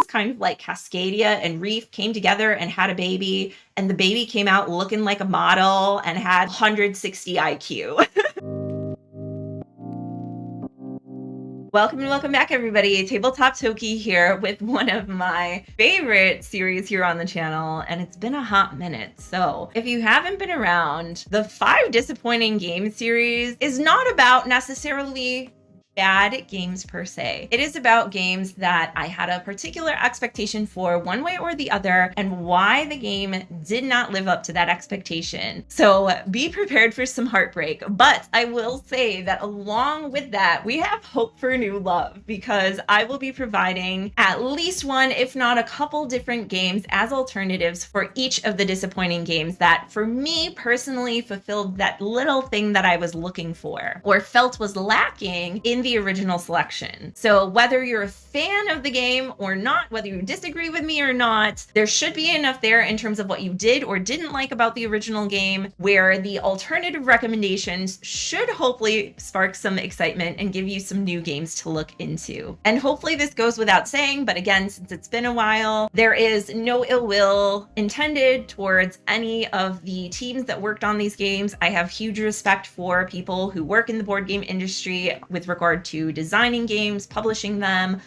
is kind of like Cascadia and Reef came together and had a baby, and the baby came out looking like a model and had 160 IQ. Welcome and welcome back, everybody. Tabletop Toki here with one of my favorite series here on the channel, and it's been a hot minute. So if you haven't been around, the 5 Disappointing Games series is not about necessarily bad games per se. It is about games that I had a particular expectation for one way or the other, and why the game did not live up to that expectation. So be prepared for some heartbreak. But I will say that along with that, we have hope for new love, because I will be providing at least one, if not a couple different games as alternatives for each of the disappointing games that for me personally fulfilled that little thing that I was looking for or felt was lacking in the original selection. So whether you're a fan of the game or not, whether you disagree with me or not, there should be enough there in terms of what you did or didn't like about the original game, where the alternative recommendations should hopefully spark some excitement and give you some new games to look into. And hopefully this goes without saying, but again, since it's been a while, there is no ill will intended towards any of the teams that worked on these games. I have huge respect for people who work in the board game industry with regard to designing games, publishing them,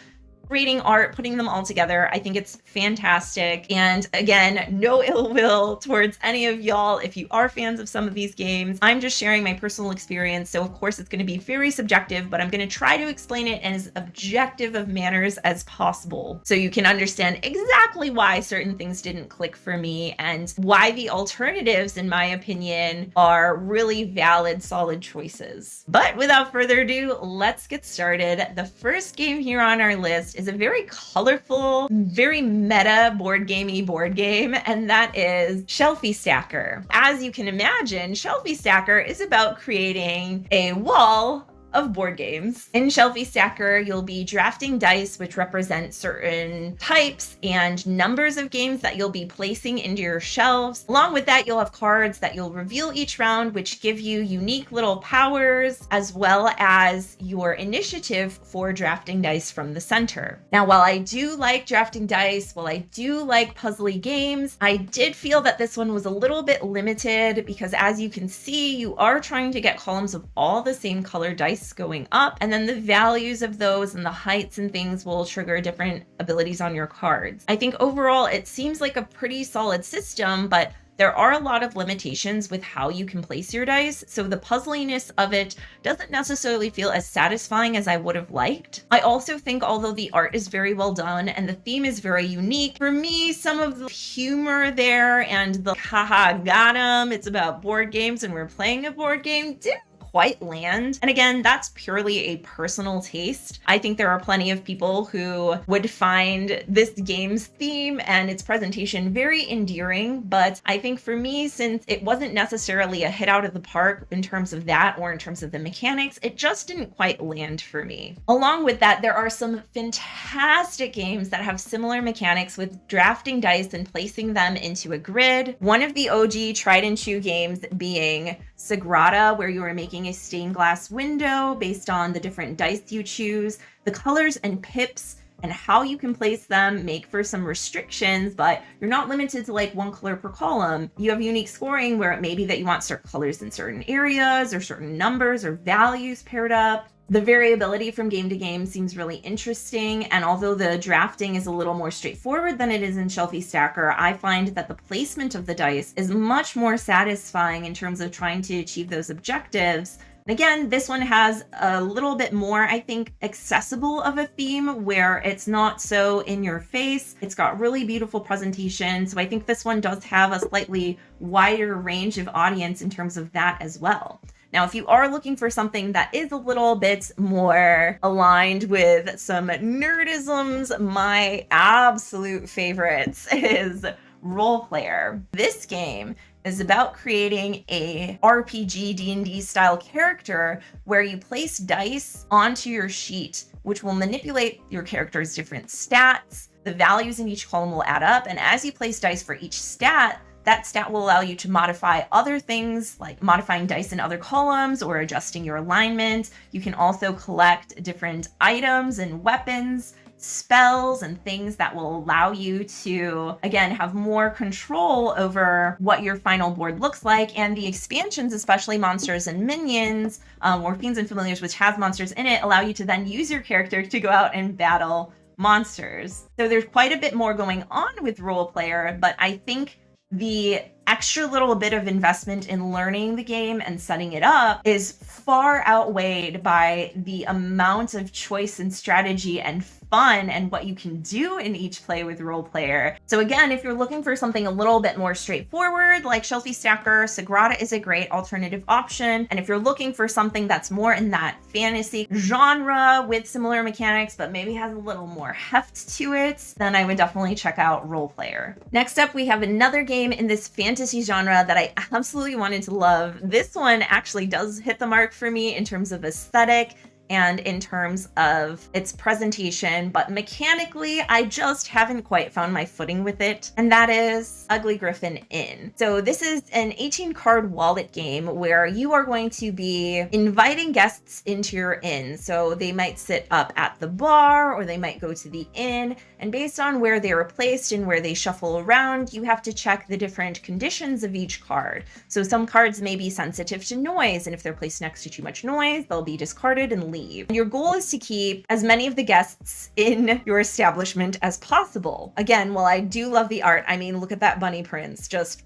creating art, putting them all together. I think it's fantastic. And again, no ill will towards any of y'all if you are fans of some of these games. I'm just sharing my personal experience. So of course it's going to be very subjective, but I'm going to try to explain it in as objective of manners as possible, so you can understand exactly why certain things didn't click for me and why the alternatives, in my opinion, are really valid, solid choices. But without further ado, let's get started. The first game here on our list is a very colorful, very meta board game, and that is Shelfie Stacker. As you can imagine, Shelfie Stacker is about creating a wall of board games. In Shelfie Stacker, you'll be drafting dice which represent certain types and numbers of games that you'll be placing into your shelves. Along with that, you'll have cards that you'll reveal each round, which give you unique little powers, as well as your initiative for drafting dice from the center. Now, while I do like drafting dice, while I do like puzzly games, I did feel that this one was a little bit limited, because as you can see, you are trying to get columns of all the same color dice going up, and then the values of those and the heights and things will trigger different abilities on your cards. I think overall it seems like a pretty solid system, but there are a lot of limitations with how you can place your dice, so the puzzliness of it doesn't necessarily feel as satisfying as I would have liked. I also think, although the art is very well done and the theme is very unique, for me, some of the humor there and the haha got 'em, it's about board games and we're playing a board game, didn't quite land. And again, that's purely a personal taste. I think there are plenty of people who would find this game's theme and its presentation very endearing, but I think for me, since it wasn't necessarily a hit out of the park in terms of that or in terms of the mechanics, it just didn't quite land for me. Along with that, there are some fantastic games that have similar mechanics with drafting dice and placing them into a grid. One of the OG tried and true games being Sagrada, where you are making a stained glass window based on the different dice you choose. The colors and pips and how you can place them make for some restrictions, but you're not limited to like one color per column. You have unique scoring where it may be that you want certain colors in certain areas or certain numbers or values paired up. The variability from game to game seems really interesting, and although the drafting is a little more straightforward than it is in Shelfie Stacker, I find that the placement of the dice is much more satisfying in terms of trying to achieve those objectives. And again, this one has a little bit more, I think, accessible of a theme where it's not so in your face. It's got really beautiful presentation, so I think this one does have a slightly wider range of audience in terms of that as well. Now, if you are looking for something that is a little bit more aligned with some nerdisms, my absolute favorites is Role Player. This game is about creating a RPG D&D style character where you place dice onto your sheet, which will manipulate your character's different stats. The values in each column will add up, and as you place dice for each stat, that stat will allow you to modify other things like modifying dice in other columns or adjusting your alignment. You can also collect different items and weapons spells and things that will allow you to, again, have more control over what your final board looks like. And the expansions, especially monsters and minions, or fiends and familiars, which has monsters in it, allow you to then use your character to go out and battle monsters. So there's quite a bit more going on with Role Player, but I think the extra little bit of investment in learning the game and setting it up is far outweighed by the amount of choice and strategy and fun and what you can do in each play with Role Player. So again, if you're looking for something a little bit more straightforward, like Shelfie Stacker, Sagrada is a great alternative option. And if you're looking for something that's more in that fantasy genre with similar mechanics, but maybe has a little more heft to it, then I would definitely check out Role Player. Next up, we have another game in this fantasy genre that I absolutely wanted to love. This one actually does hit the mark for me in terms of aesthetic and in terms of its presentation, but mechanically, I just haven't quite found my footing with it, and that is Ugly Griffin Inn. So this is an 18-card wallet game where you are going to be inviting guests into your inn. So they might sit up at the bar, or they might go to the inn, and based on where they are placed and where they shuffle around, you have to check the different conditions of each card. So some cards may be sensitive to noise, and if they're placed next to too much noise, they'll be discarded and leave. Your goal is to keep as many of the guests in your establishment as possible. Again, while I do love the art, I mean, look at that bunny prince, just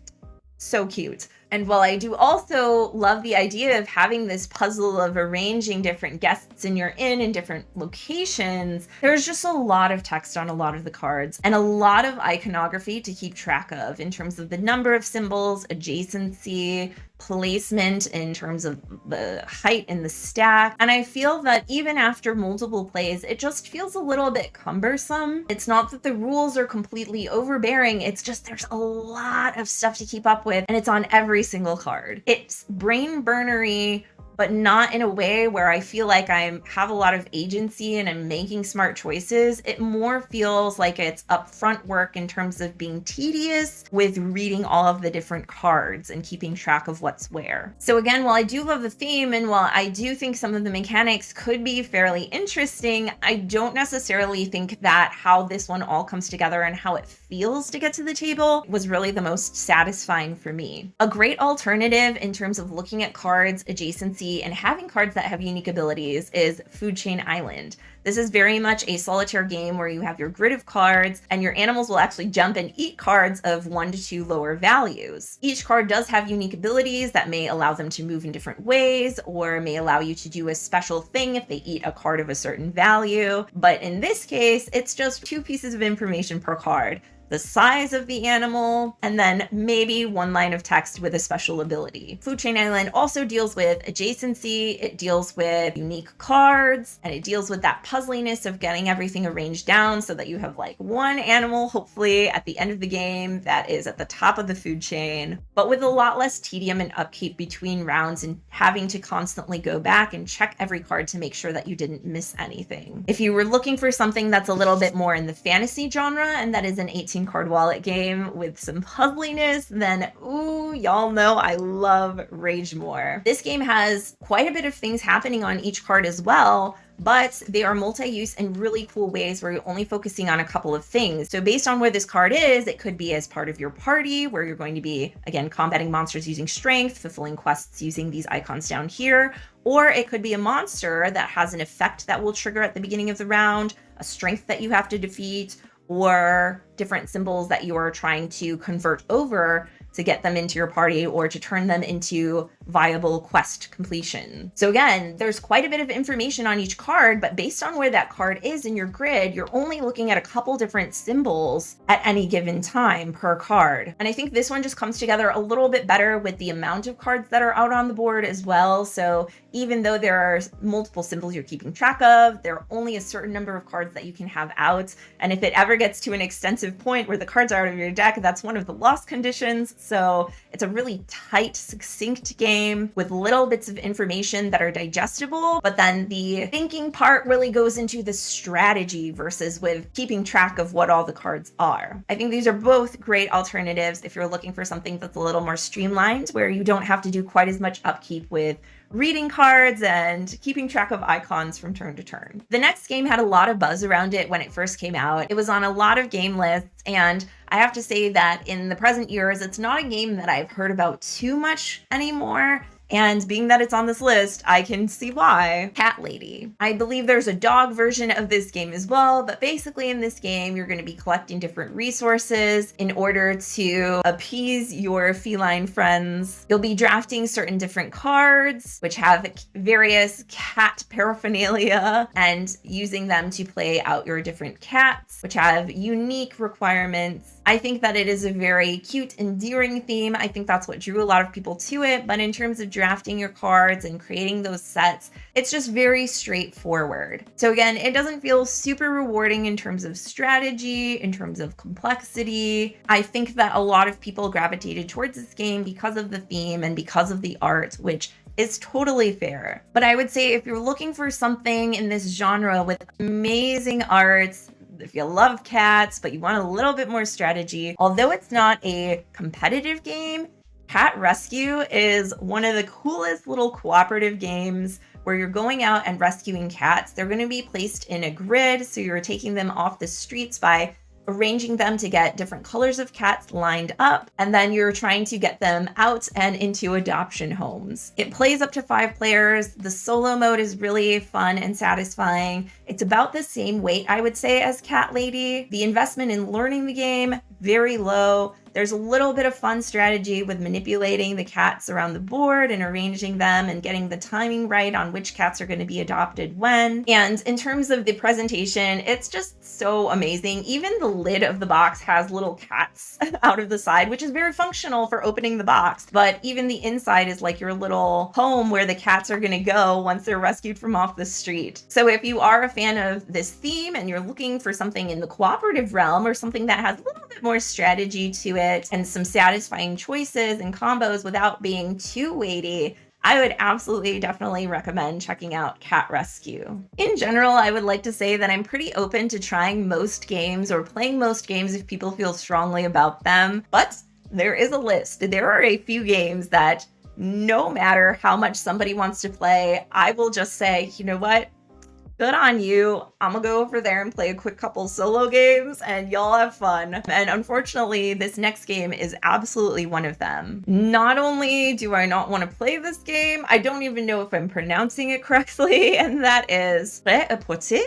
so cute. And while I do also love the idea of having this puzzle of arranging different guests in your inn in different locations, there's just a lot of text on a lot of the cards and a lot of iconography to keep track of in terms of the number of symbols, adjacency, placement in terms of the height in the stack. And I feel that even after multiple plays, it just feels a little bit cumbersome. It's not that the rules are completely overbearing, it's just there's a lot of stuff to keep up with, and it's on every single card. It's brain burnery, but not in a way where I feel like I have a lot of agency and I'm making smart choices. It more feels like it's upfront work in terms of being tedious with reading all of the different cards and keeping track of what's where. So again, while I do love the theme and while I do think some of the mechanics could be fairly interesting, I don't necessarily think that how this one all comes together and how it feels to get to the table was really the most satisfying for me. A great alternative in terms of looking at cards, adjacency, and having cards that have unique abilities is Food Chain Island. This is very much a solitaire game where you have your grid of cards and your animals will actually jump and eat cards of 1 to 2 lower values. Each card does have unique abilities that may allow them to move in different ways or may allow you to do a special thing if they eat a card of a certain value. But in this case, it's just 2 pieces of information per card: the size of the animal, and then maybe 1 line of text with a special ability. Food Chain Island also deals with adjacency, it deals with unique cards, and it deals with that puzzliness of getting everything arranged down so that you have like 1 animal, hopefully at the end of the game, that is at the top of the food chain, but with a lot less tedium and upkeep between rounds and having to constantly go back and check every card to make sure that you didn't miss anything. If you were looking for something that's a little bit more in the fantasy genre, and that is an 18-card wallet game with some puzzliness, then ooh, y'all know I love Rage More. This game has quite a bit of things happening on each card as well, but they are multi-use in really cool ways where you're only focusing on a couple of things. So based on where this card is, it could be as part of your party where you're going to be, again, combating monsters using strength, fulfilling quests using these icons down here, or it could be a monster that has an effect that will trigger at the beginning of the round, a strength that you have to defeat, or different symbols that you are trying to convert over to get them into your party or to turn them into viable quest completion. So again, there's quite a bit of information on each card, but based on where that card is in your grid, you're only looking at a couple different symbols at any given time per card. And I think this one just comes together a little bit better with the amount of cards that are out on the board as well. So even though there are multiple symbols you're keeping track of, there are only a certain number of cards that you can have out. And if it ever gets to an extensive point where the cards are out of your deck, that's one of the lost conditions. So it's a really tight, succinct game with little bits of information that are digestible, but then the thinking part really goes into the strategy versus with keeping track of what all the cards are. I think these are both great alternatives if you're looking for something that's a little more streamlined, where you don't have to do quite as much upkeep with reading cards and keeping track of icons from turn to turn. The next game had a lot of buzz around it when it first came out. It was on a lot of game lists, and I have to say that in the present years, it's not a game that I've heard about too much anymore. And being that it's on this list, I can see why. Cat Lady. I believe there's a dog version of this game as well, but basically in this game, you're going to be collecting different resources in order to appease your feline friends. You'll be drafting certain different cards, which have various cat paraphernalia, and using them to play out your different cats, which have unique requirements. I think that it is a very cute, endearing theme. I think that's what drew a lot of people to it, but in terms of drafting your cards and creating those sets, it's just very straightforward. So again, it doesn't feel super rewarding in terms of strategy, in terms of complexity. I think that a lot of people gravitated towards this game because of the theme and because of the art, which is totally fair. But I would say if you're looking for something in this genre with amazing arts, if you love cats, but you want a little bit more strategy, although it's not a competitive game, Cat Rescue is one of the coolest little cooperative games where you're going out and rescuing cats. They're going to be placed in a grid, so you're taking them off the streets by arranging them to get different colors of cats lined up, and then you're trying to get them out and into adoption homes. It plays up to 5 players. The solo mode is really fun and satisfying. It's about the same weight, I would say, as Cat Lady. The investment in learning the game, very low. There's a little bit of fun strategy with manipulating the cats around the board and arranging them and getting the timing right on which cats are going to be adopted when. And in terms of the presentation, it's just so amazing. Even the lid of the box has little cats out of the side, which is very functional for opening the box. But even the inside is like your little home where the cats are going to go once they're rescued from off the street. So if you are a fan of this theme and you're looking for something in the cooperative realm or something that has a little bit more strategy to it, and some satisfying choices and combos without being too weighty, I would absolutely definitely recommend checking out Cat Rescue. In general, I would like to say that I'm pretty open to trying most games or playing most games if people feel strongly about them, but there is a list. There are a few games that no matter how much somebody wants to play, I will just say, you know what? Good on you. I'm gonna go over there and play a quick couple solo games and y'all have fun. And unfortunately, this next game is absolutely one of them. Not only do I not want to play this game, I don't even know if I'm pronouncing it correctly, and that is pret-a-porter,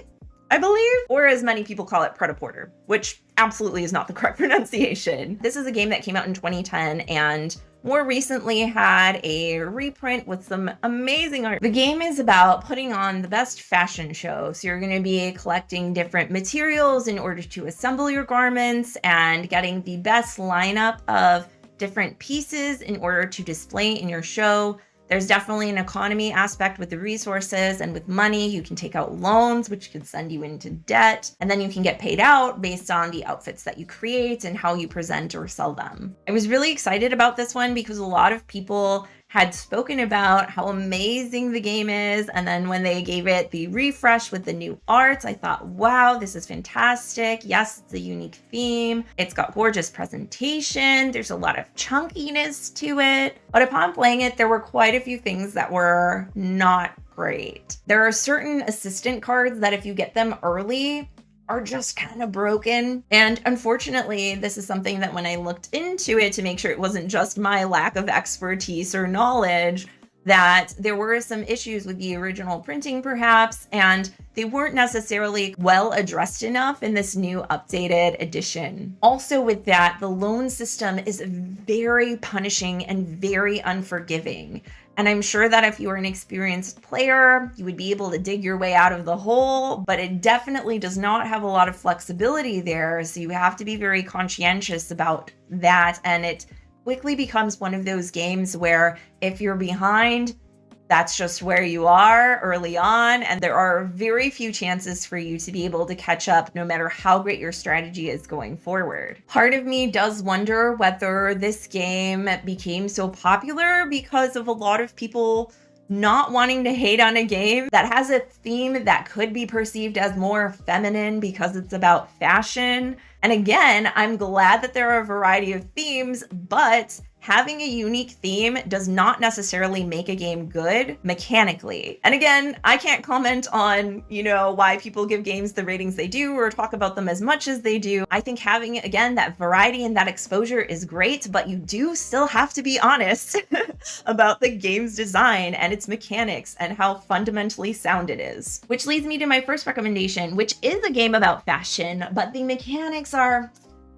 I believe, or as many people call it, pret-a-porter, which absolutely is not the correct pronunciation. This is a game that came out in 2010 and more recently had a reprint with some amazing art. The game is about putting on the best fashion show. So you're going to be collecting different materials in order to assemble your garments and getting the best lineup of different pieces in order to display in your show. There's definitely an economy aspect with the resources and with money. You can take out loans, which can send you into debt, and then you can get paid out based on the outfits that you create and how you present or sell them. I was really excited about this one because a lot of people had spoken about how amazing the game is, and then when they gave it the refresh with the new art, I thought, wow, this is fantastic. Yes, it's a unique theme. It's got gorgeous presentation. There's a lot of chunkiness to it. But upon playing it, there were quite a few things that were not great. There are certain assistant cards that if you get them early, are just kind of broken. And unfortunately, this is something that when I looked into it to make sure it wasn't just my lack of expertise or knowledge, that there were some issues with the original printing perhaps, and they weren't necessarily well addressed enough in this new updated edition. Also with that, the loan system is very punishing and very unforgiving. And I'm sure that if you were an experienced player, you would be able to dig your way out of the hole, but it definitely does not have a lot of flexibility there. So you have to be very conscientious about that. And it quickly becomes one of those games where if you're behind, that's just where you are early on, and there are very few chances for you to be able to catch up no matter how great your strategy is going forward. Part of me does wonder whether this game became so popular because of a lot of people not wanting to hate on a game that has a theme that could be perceived as more feminine because it's about fashion. And again, I'm glad that there are a variety of themes, but having a unique theme does not necessarily make a game good mechanically. And again, I can't comment on, why people give games the ratings they do or talk about them as much as they do. I think having, again, that variety and that exposure is great, but you do still have to be honest about the game's design and its mechanics and how fundamentally sound it is. Which leads me to my first recommendation, which is a game about fashion, but the mechanics are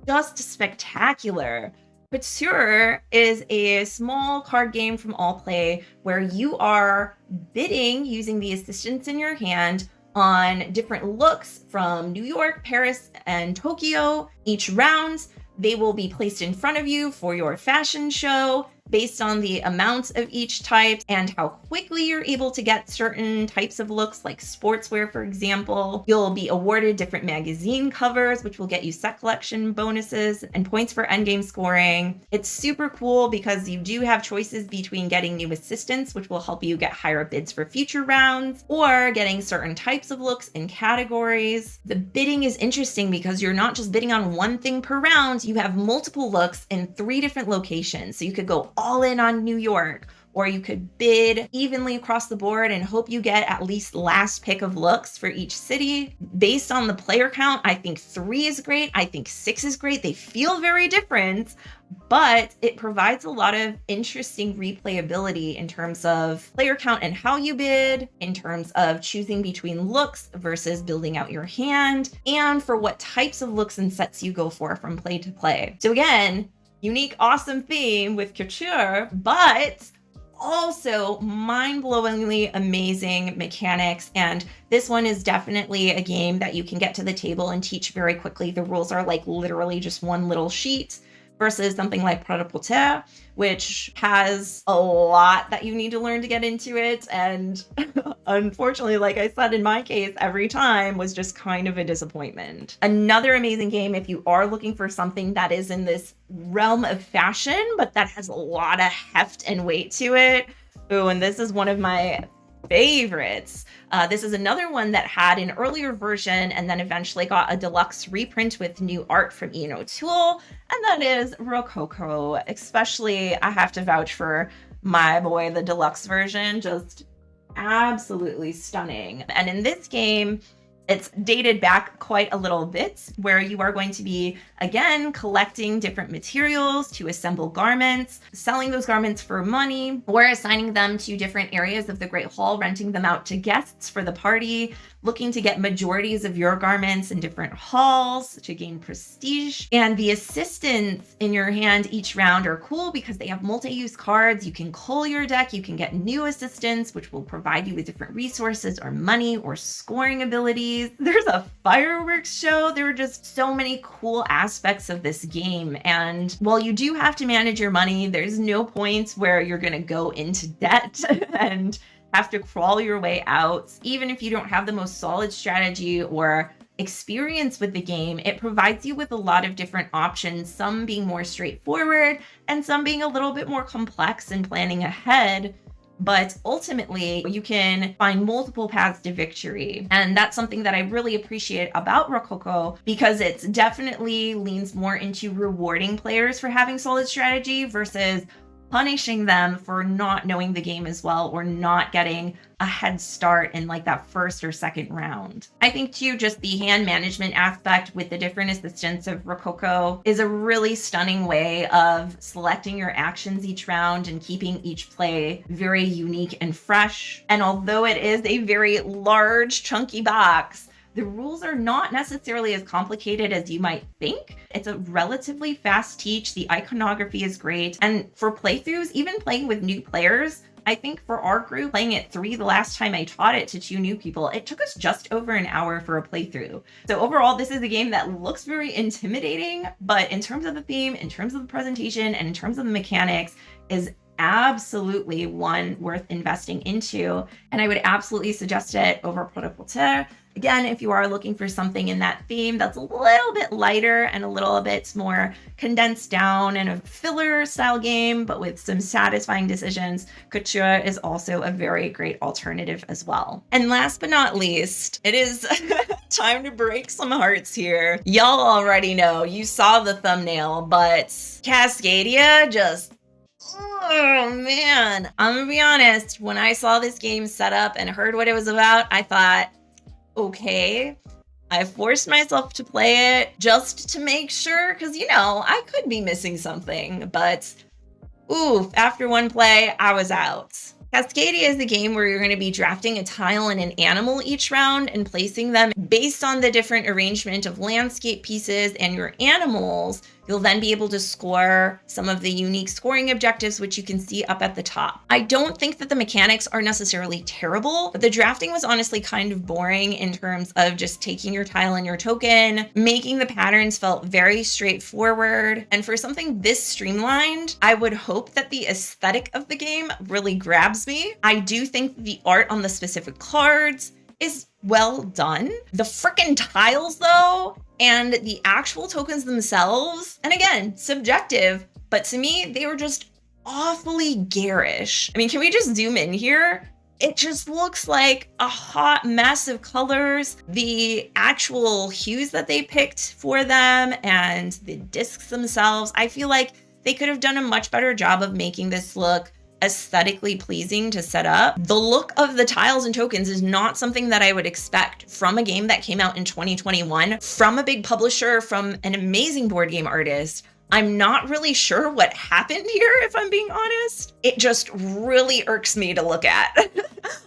just spectacular. Pret-a-porter is a small card game from Allplay where you are bidding using the assistants in your hand on different looks from New York, Paris, and Tokyo. Each round, they will be placed in front of you for your fashion show based on the amounts of each type and how quickly you're able to get certain types of looks, like sportswear, for example. You'll be awarded different magazine covers, which will get you set collection bonuses and points for endgame scoring. It's super cool because you do have choices between getting new assistants, which will help you get higher bids for future rounds, or getting certain types of looks in categories. The bidding is interesting because you're not just bidding on one thing per round, you have multiple looks in 3 different locations. So you could go all in on New York, or you could bid evenly across the board and hope you get at least last pick of looks for each city. Based on the player count, I think 3 is great. I think 6 is great. They feel very different, but it provides a lot of interesting replayability in terms of player count and how you bid, in terms of choosing between looks versus building out your hand, and for what types of looks and sets you go for from play to play. So again, unique, awesome theme with couture, but also mind-blowingly amazing mechanics. And this one is definitely a game that you can get to the table and teach very quickly. The rules are like literally just one little sheet versus something like pret-a-porter, which has a lot that you need to learn to get into it. And unfortunately, like I said, in my case, every time was just kind of a disappointment. Another amazing game if you are looking for something that is in this realm of fashion, but that has a lot of heft and weight to it. Ooh, and this is one of my favorites. This is another one that had an earlier version and then eventually got a deluxe reprint with new art from Ian O'Toole, and that is Rococo. Especially, I have to vouch for my boy, the deluxe version, just absolutely stunning. And in this game, it's dated back quite a little bit, where you are going to be, again, collecting different materials to assemble garments, selling those garments for money, or assigning them to different areas of the Great Hall, renting them out to guests for the party, looking to get majorities of your garments in different halls to gain prestige. And the assistants in your hand each round are cool because they have multi-use cards. You can cull your deck, you can get new assistants, which will provide you with different resources or money or scoring abilities. There's a fireworks show. There are just so many cool aspects of this game. And while you do have to manage your money, there's no point where you're going to go into debt and have to crawl your way out. Even if you don't have the most solid strategy or experience with the game, it provides you with a lot of different options, some being more straightforward and some being a little bit more complex in planning ahead. But ultimately, you can find multiple paths to victory. And that's something that I really appreciate about Rococo, because it definitely leans more into rewarding players for having solid strategy versus punishing them for not knowing the game as well or not getting a head start in like that first or second round. I think too, just the hand management aspect with the different assistants of Rococo is a really stunning way of selecting your actions each round and keeping each play very unique and fresh. And although it is a very large, chunky box, the rules are not necessarily as complicated as you might think. It's a relatively fast teach. The iconography is great. And for playthroughs, even playing with new players, I think for our group, playing it 3 the last time I taught it to 2 new people, it took us just over an hour for a playthrough. So overall, this is a game that looks very intimidating, but in terms of the theme, in terms of the presentation, and in terms of the mechanics, is absolutely one worth investing into. And I would absolutely suggest it over pret-a-porter. Again, if you are looking for something in that theme that's a little bit lighter and a little bit more condensed down and a filler style game, but with some satisfying decisions, couture is also a very great alternative as well. And last but not least, it is time to break some hearts here. Y'all already know, you saw the thumbnail, but Cascadia just Oh man, I'm gonna be honest. When I saw this game set up and heard what it was about, I thought, okay, I forced myself to play it just to make sure, because I could be missing something, but ooh, after one play, I was out. Cascadia is a game where you're going to be drafting a tile and an animal each round and placing them based on the different arrangement of landscape pieces and your animals. You'll then be able to score some of the unique scoring objectives, which you can see up at the top. I don't think that the mechanics are necessarily terrible, but the drafting was honestly kind of boring in terms of just taking your tile and your token. Making the patterns felt very straightforward. And for something this streamlined, I would hope that the aesthetic of the game really grabs me. I do think the art on the specific cards is well done. The frickin' tiles though, and the actual tokens themselves, and again, subjective, but to me, they were just awfully garish. I mean, can we just zoom in here? It just looks like a hot mess of colors. The actual hues that they picked for them and the discs themselves, I feel like they could have done a much better job of making this look aesthetically pleasing to set up. The look of the tiles and tokens is not something that I would expect from a game that came out in 2021, from a big publisher, from an amazing board game artist. I'm not really sure what happened here, if I'm being honest. It just really irks me to look at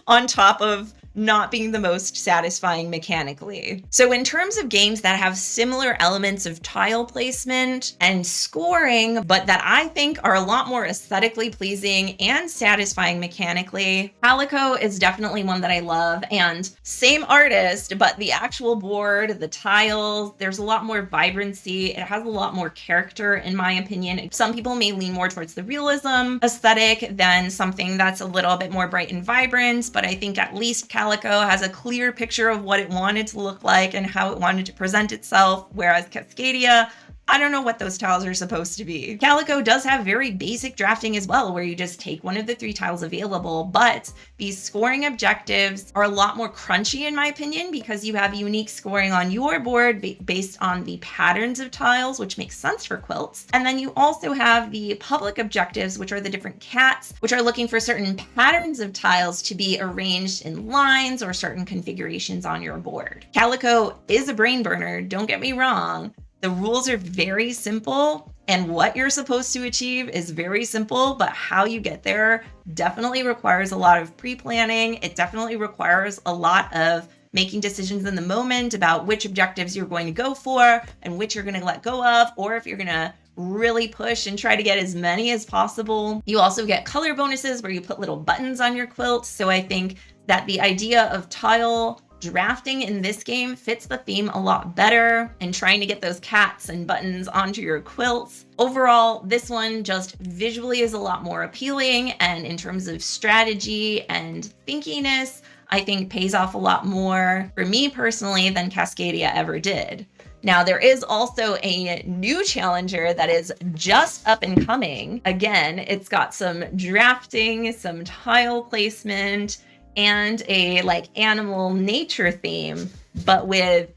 on top of not being the most satisfying mechanically. So in terms of games that have similar elements of tile placement and scoring, but that I think are a lot more aesthetically pleasing and satisfying mechanically, Calico is definitely one that I love. And same artist, but the actual board, the tiles, there's a lot more vibrancy. It has a lot more character, in my opinion. Some people may lean more towards the realism aesthetic than something that's a little bit more bright and vibrant, but I think at least Calico has a clear picture of what it wanted to look like and how it wanted to present itself, whereas Cascadia, I don't know what those tiles are supposed to be. Calico does have very basic drafting as well, where you just take one of the 3 tiles available, but these scoring objectives are a lot more crunchy in my opinion, because you have unique scoring on your board based on the patterns of tiles, which makes sense for quilts. And then you also have the public objectives, which are the different cats, which are looking for certain patterns of tiles to be arranged in lines or certain configurations on your board. Calico is a brain burner, don't get me wrong. The rules are very simple, and what you're supposed to achieve is very simple, but how you get there definitely requires a lot of pre-planning. It definitely requires a lot of making decisions in the moment about which objectives you're going to go for and which you're going to let go of, or if you're going to really push and try to get as many as possible. You also get color bonuses where you put little buttons on your quilt. So I think that the idea of tile drafting in this game fits the theme a lot better, and trying to get those cats and buttons onto your quilts. Overall, this one just visually is a lot more appealing, and in terms of strategy and thinkiness, I think pays off a lot more for me personally than Cascadia ever did. Now, there is also a new challenger that is just up and coming. Again, it's got some drafting, some tile placement, and a animal nature theme, but with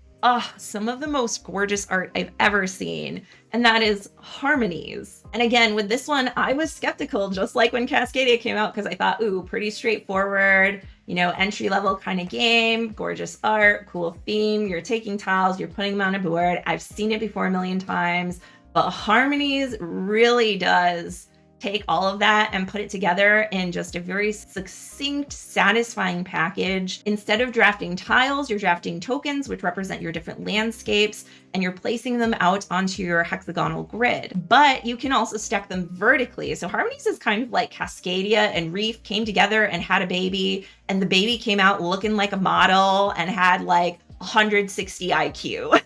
some of the most gorgeous art I've ever seen, and that is Harmonies. And again, with this one, I was skeptical, just like when Cascadia came out, because I thought, ooh, pretty straightforward, entry-level kind of game, gorgeous art, cool theme, you're taking tiles, you're putting them on a board. I've seen it before a million times, but Harmonies really does take all of that and put it together in just a very succinct, satisfying package. Instead of drafting tiles, you're drafting tokens, which represent your different landscapes, and you're placing them out onto your hexagonal grid. But you can also stack them vertically. So Harmonies is kind of like Cascadia and Reef came together and had a baby, and the baby came out looking like a model and had 160 IQ.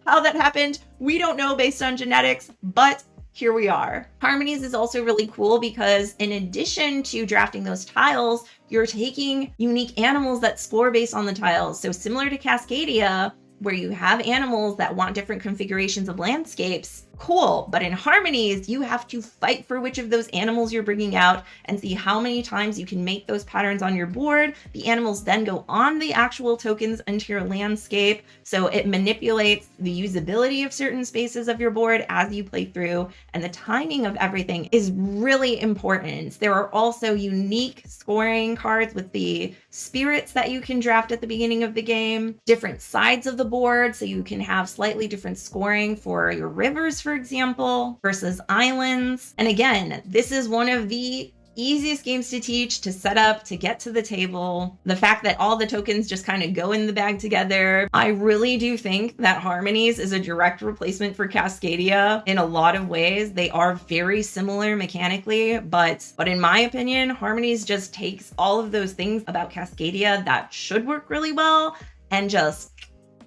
How that happened, we don't know based on genetics, but here we are. Harmonies is also really cool because in addition to drafting those tiles, you're taking unique animals that score based on the tiles. So similar to Cascadia, where you have animals that want different configurations of landscapes, Cool. But in Harmonies, you have to fight for which of those animals you're bringing out and see how many times you can make those patterns on your board. The animals then go on the actual tokens into your landscape. So it manipulates the usability of certain spaces of your board as you play through. And the timing of everything is really important. There are also unique scoring cards with the spirits that you can draft at the beginning of the game, different sides of the board, so you can have slightly different scoring for your rivers, for example, versus islands. And again, this is one of the easiest games to teach, to set up, to get to the table. The fact that all the tokens just kind of go in the bag together. I really do think that Harmonies is a direct replacement for Cascadia in a lot of ways. They are very similar mechanically, but in my opinion, Harmonies just takes all of those things about Cascadia that should work really well and just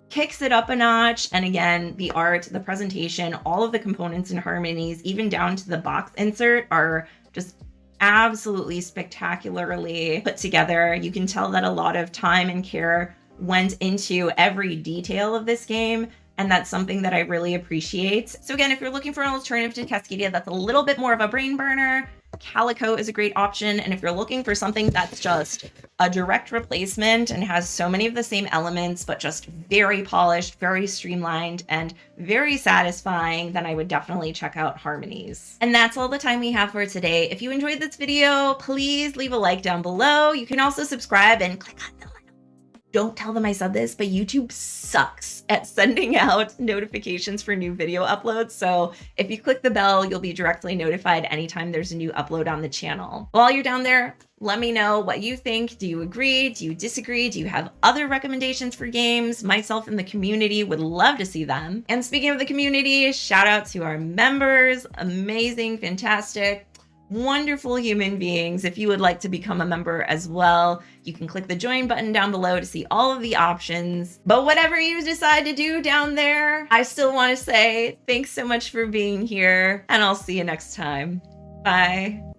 kicks it up a notch. And again, the art, the presentation, all of the components in Harmonies, even down to the box insert, are just absolutely spectacularly put together. You can tell that a lot of time and care went into every detail of this game, and that's something that I really appreciate. So again, if you're looking for an alternative to Cascadia that's a little bit more of a brain burner, Calico is a great option. And if you're looking for something that's just a direct replacement and has so many of the same elements, but just very polished, very streamlined, and very satisfying, then I would definitely check out Harmonies. And that's all the time we have for today. If you enjoyed this video, please leave a like down below. You can also subscribe and click on the like. Don't tell them I said this, but YouTube sucks at sending out notifications for new video uploads. So if you click the bell, you'll be directly notified anytime there's a new upload on the channel. While you're down there, let me know what you think. Do you agree? Do you disagree? Do you have other recommendations for games? Myself and the community would love to see them. And speaking of the community, shout out to our members. Amazing, fantastic, wonderful human beings. If you would like to become a member as well, you can click the join button down below to see all of the options. But whatever you decide to do down there, I still want to say thanks so much for being here, and I'll see you next time. Bye.